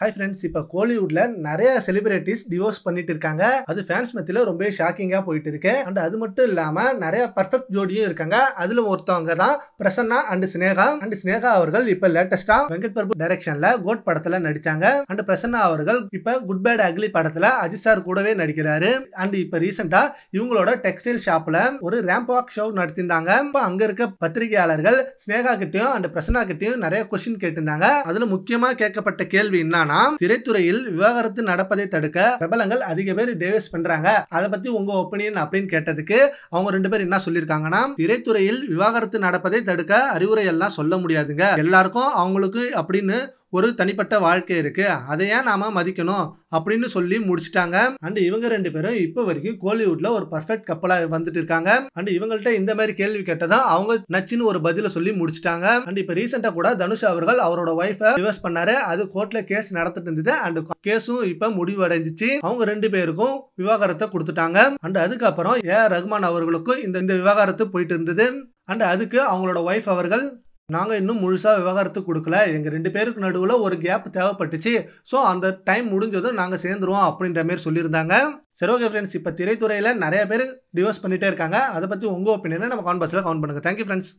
Hi friends, இப்போ கோலிவுட்ல நிறைய celebrities divorce பண்ணிட்டு இருக்காங்க. அது ஃபேன்ஸ் மத்தியில ரொம்ப ஷாக்கிங்கா போயிட்டு இருக்கு. அண்ட் அது மட்டும் இல்லாம நிறைய பர்ஃபெக்ட் ஜோடியும் இருக்காங்க. அதுல ஒருத்தவங்க தான் பிரசன்னா அண்ட் ஸ்னேகா. அண்ட் ஸ்னேகா அவர்கள் இப்ப லேட்டஸ்டா வெங்கட் பிரபு டைரக்ஷன்ல கோட் படத்துல நடிச்சாங்க. அண்ட் பிரசன்னா அவர்கள் இப்ப குட் பேட் அக்லி படத்துல அஜித் சார் கூடவே நடிக்கிறாரு. அண்ட் இப்ப ரீசெண்டா இவங்களோட டெக்ஸ்டைல் ஷாப்ல ஒரு ரேம்ப் வாக் ஷோ நடத்திருந்தாங்க. இப்ப அங்க இருக்க பத்திரிகையாளர்கள் ஸ்னேகா கிட்டயும் அண்ட் பிரசன்னா கிட்டயும் நிறைய கொஸ்டின் கேட்டிருந்தாங்க. அதுல முக்கியமா கேட்கப்பட்ட கேள்வி என்னன்னா, திரைத்துறையில் விவாகரத்து நடப்பதை தடுக்க பிரபலங்கள் அதிக பேர் டிவோர்ஸ் பண்றாங்க, அதை பத்தி உங்க ஒப்பீனியன் அப்படின்னு கேட்டதுக்கு அவங்க ரெண்டு பேரும் என்ன சொல்லிருக்காங்கன்னா, திரைத்துறையில் விவாகரத்து நடப்பதை தடுக்க அறிவுரை எல்லாம் சொல்ல முடியாதுங்க, எல்லாருக்கும் அவங்களுக்கு அப்படின்னு ஒரு தனிப்பட்ட வாழ்க்கை இருக்கு, அதை ஏன் நாம மதிக்கணும் அப்படின்னு சொல்லி முடிச்சிட்டாங்க. அண்ட் இவங்க ரெண்டு பேரும் இப்ப வரைக்கும் கோலிவுட்ல ஒரு பர்ஃபெக்ட் கப்பலா வந்துட்டு இருக்காங்க. அண்ட் இவங்கள்ட்ட இந்த மாதிரி கேள்வி கேட்டதா அவங்க நச்சுன்னு ஒரு பதில சொல்லி முடிச்சிட்டாங்க. அண்ட் இப்ப ரீசெண்டா கூட தனுஷ் அவர்கள் அவரோட ஒய்ஃபை டிவோர்ஸ் பண்ணாரு. அது கோர்ட்ல கேஸ் நடந்துட்டு இருந்தது. அண்ட் கேஸும் இப்ப முடிவடைஞ்சிச்சு. அவங்க ரெண்டு பேருக்கும் விவாகரத்தை கொடுத்துட்டாங்க. அண்ட் அதுக்கப்புறம் ஏஆர் ரஹ்மான் அவர்களுக்கும் இந்த விவாகரத்து போயிட்டு இருந்தது. அண்ட் அதுக்கு அவங்களோட ஒய்ஃப் அவர்கள், நாங்க இன்னும் முழுசா விவாகரத்து கொடுக்கல, எங்க ரெண்டு பேருக்கு நடுவுல ஒரு கேப் தேவைப்பட்டுச்சு, சோ அந்த டைம் முடிஞ்சதும் நாங்க சேர்ந்துருவோம் அப்படின்ற மாதிரி சொல்லியிருந்தாங்க. சரி, ஓகே ஃப்ரெண்ட்ஸ், இப்ப திரைத்துறையில நிறைய பேர் டிவோர்ஸ் பண்ணிட்டே இருக்காங்க. அதை பத்தி உங்க ஒப்பீனியனை நம்ம கமெண்ட் பாக்ஸ்ல கமெண்ட் பண்ணுங்க. Thank you friends.